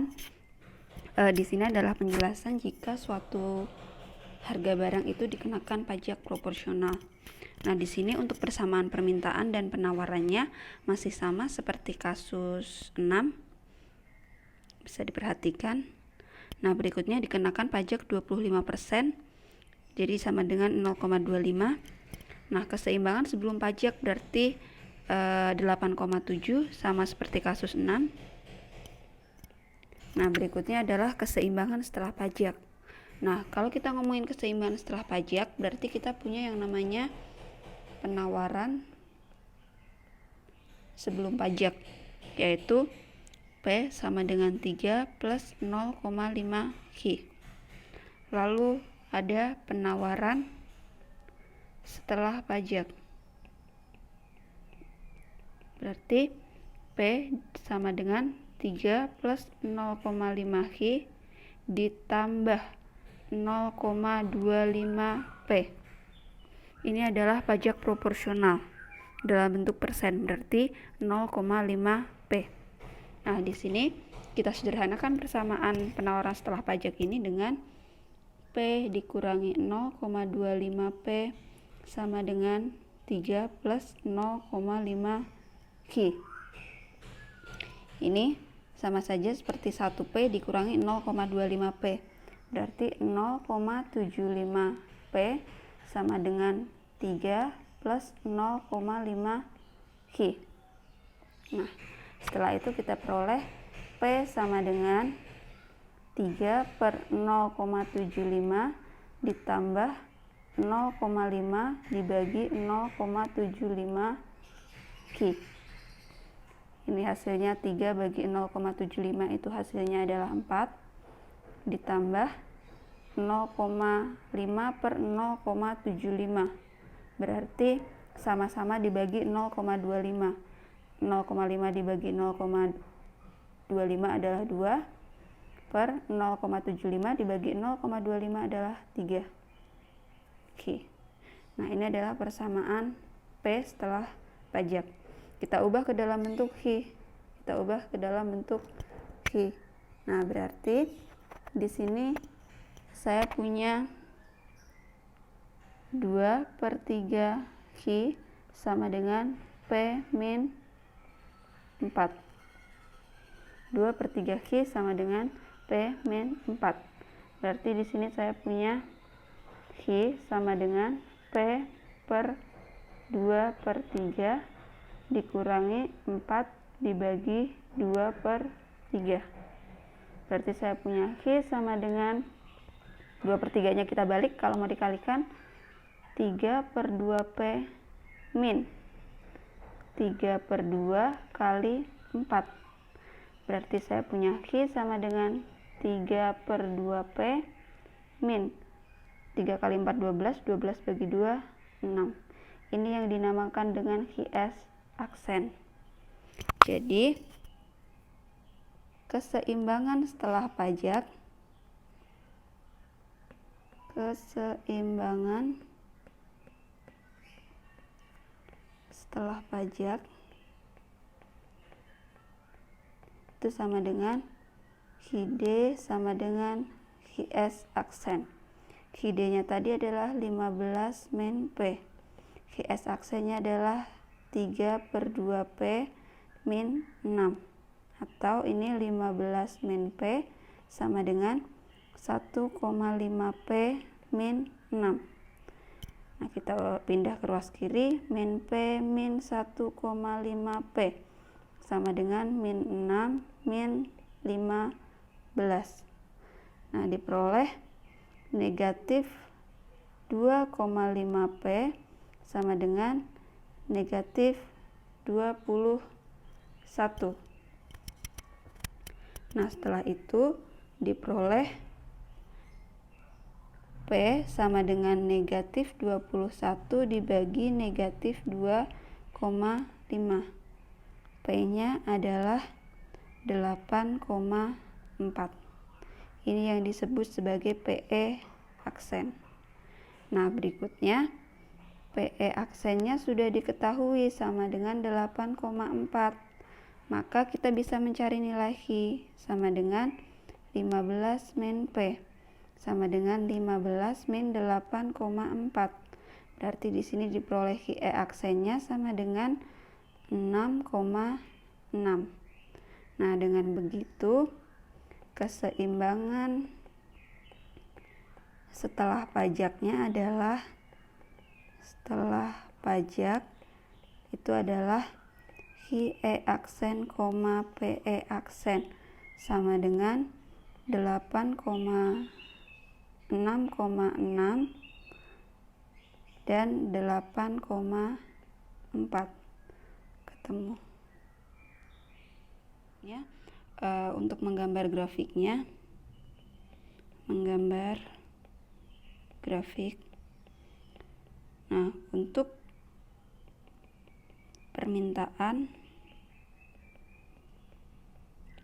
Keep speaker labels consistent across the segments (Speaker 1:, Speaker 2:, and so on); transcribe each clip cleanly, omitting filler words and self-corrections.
Speaker 1: misalkan di sini adalah penjelasan jika suatu harga barang itu dikenakan pajak proporsional. Nah, di sini untuk persamaan permintaan dan penawarannya masih sama seperti kasus 6. Bisa diperhatikan. Nah, berikutnya dikenakan pajak 25%, jadi sama dengan 0,25. Nah, keseimbangan sebelum pajak berarti 8,7 sama seperti kasus 6. Nah, berikutnya adalah keseimbangan setelah pajak. Nah, kalau kita ngomongin keseimbangan setelah pajak, berarti kita punya yang namanya penawaran sebelum pajak, yaitu P sama dengan 3 plus 0,5 Q. Lalu ada penawaran setelah pajak, berarti P sama dengan 3 plus 0,5 Q ditambah 0,25 P. Ini adalah pajak proporsional dalam bentuk persen, berarti 0,5 P. Nah, di sini kita sederhanakan persamaan penawaran setelah pajak ini dengan P dikurangi 0,25 P sama dengan 3 plus 0,5 Q. Ini sama saja seperti 1 P dikurangi 0,25 P, berarti 0,75 P sama dengan 3 plus 0,5 Q. Nah, setelah itu kita peroleh P sama dengan 3 per 0,75 ditambah 0,5 dibagi 0,75 Q. Ini hasilnya 3 bagi 0,75 itu hasilnya adalah 4 ditambah 0,5 per 0,75, berarti sama-sama dibagi 0,25. 0,5 dibagi 0,25 adalah 2 per 0,75 dibagi 0,25 adalah 3 Q. Nah, ini adalah persamaan P setelah pajak. Kita ubah ke dalam bentuk Q. Nah, berarti di sini saya punya 2 per 3 Q sama dengan P min 4. 2 per 3 Q sama dengan P min 4. Berarti di sini saya punya Q sama dengan P per 2 per 3 dikurangi 4 dibagi 2 per 3. Berarti saya punya Q sama dengan 2 per 3 nya kita balik, kalau mau dikalikan 3 per 2 P min 3 per 2 kali 4. Berarti saya punya Q sama dengan 3 per 2 P min 3 kali 4 12, 12 bagi 2 6. Ini yang dinamakan dengan QS aksen. Jadi keseimbangan setelah pajak itu sama dengan QD sama dengan QS aksen. QD-nya tadi adalah 15 min P. QS aksennya adalah 3 per 2 P min 6. Atau ini 15 min P sama dengan 1,5 P min 6. Nah, kita pindah ke ruas kiri, min P min 1,5 P sama dengan min 6 min 15. Nah, diperoleh negatif 2,5 P sama dengan negatif 21. Nah, setelah itu diperoleh P sama dengan negatif 21 dibagi negatif 2,5. P-nya adalah 8,4. Ini yang disebut sebagai PE aksen. Nah, berikutnya PE aksennya sudah diketahui sama dengan 8,4. maka kita bisa mencari nilai Hi sama dengan 15 min P sama dengan 15 min 8,4. Berarti di sini diperoleh Hi aksennya sama dengan 6,6. Nah, dengan begitu keseimbangan setelah pajaknya adalah itu adalah Hi aksen, PE aksen sama dengan 8,6,6 dan 8,4 ketemu ya. Untuk menggambar grafiknya, nah untuk permintaan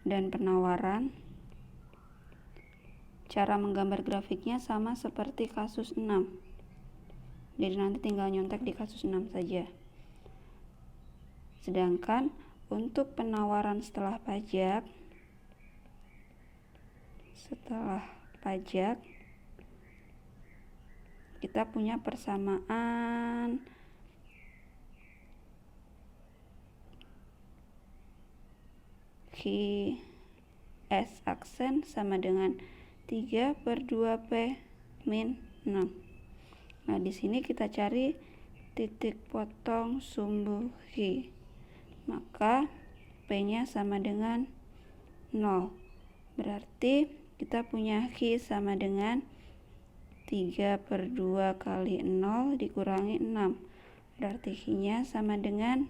Speaker 1: dan penawaran, cara menggambar grafiknya sama seperti kasus 6. Jadi nanti tinggal nyontek di kasus 6 saja. Sedangkan untuk penawaran setelah pajak kita punya persamaan Hi S aksen sama dengan 3/2P min 6. Nah, di sini kita cari titik potong sumbu Hi. Maka P-nya sama dengan 0. Berarti kita punya Hi sama dengan 3/2 kali 0 dikurangi 6. Berarti Hi-nya sama dengan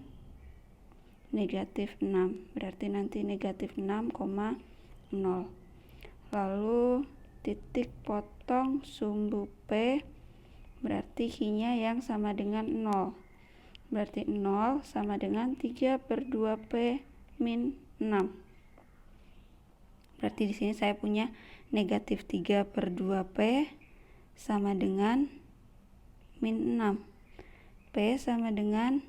Speaker 1: negatif 6. Berarti nanti negatif 6,0. Lalu titik potong sumbu P, berarti Hi-nya yang sama dengan 0. Berarti 0 sama dengan 3/2P min 6. Berarti di sini saya punya negatif 3/2P sama dengan min 6. P sama dengan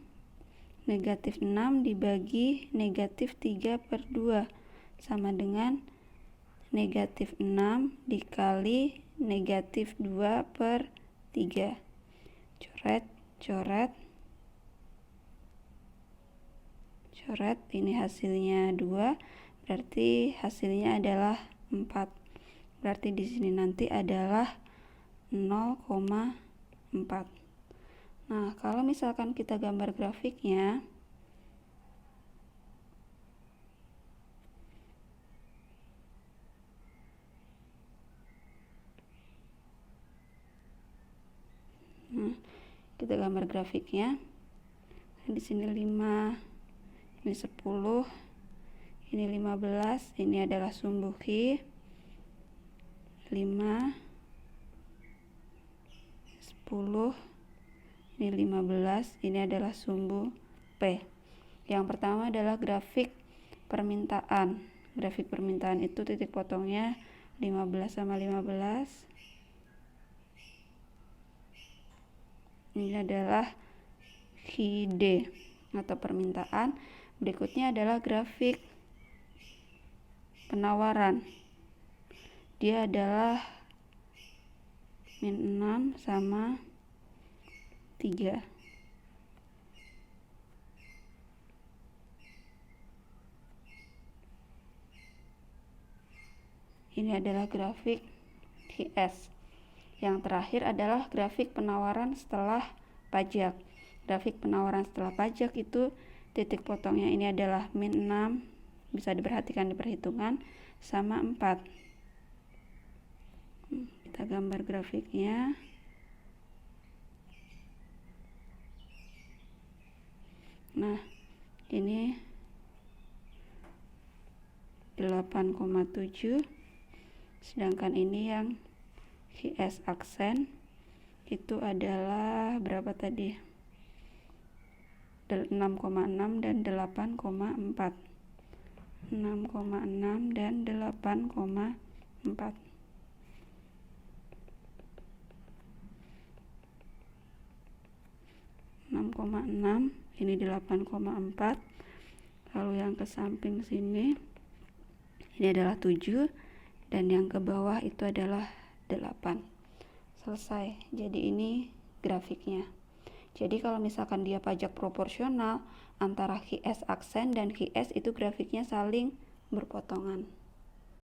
Speaker 1: negatif 6 dibagi negatif 3/2 sama dengan negatif 6 dikali negatif 2/3. Coret, ini hasilnya 2, berarti hasilnya adalah 4. Berarti di sini nanti adalah 0,4. Nah, kalau misalkan kita gambar grafiknya, kita gambar grafiknya. Di sini 5, ini 10, ini 15, ini adalah sumbu Hi. 5, 10, ini 15, ini adalah sumbu P. Yang pertama adalah grafik permintaan. Grafik permintaan itu titik potongnya 15 sama 15. Ini adalah Hi D atau permintaan. Berikutnya adalah grafik penawaran. Dia adalah min 6 sama 3. Ini adalah grafik HS. Yang terakhir adalah grafik penawaran setelah pajak. Grafik penawaran setelah pajak itu titik potongnya ini adalah min 6, bisa diperhatikan di perhitungan, sama 4. Kita gambar grafiknya. Nah, ini 8,7, sedangkan ini yang HS aksen itu adalah berapa tadi? 6,6 dan 8,4. 6,6 dan 8,4. Ini 8,4. Lalu yang ke samping sini ini adalah 7 dan yang ke bawah itu adalah 8. Selesai. Jadi ini grafiknya. Jadi kalau misalkan dia pajak proporsional antara QS aksen dan QS itu grafiknya saling berpotongan.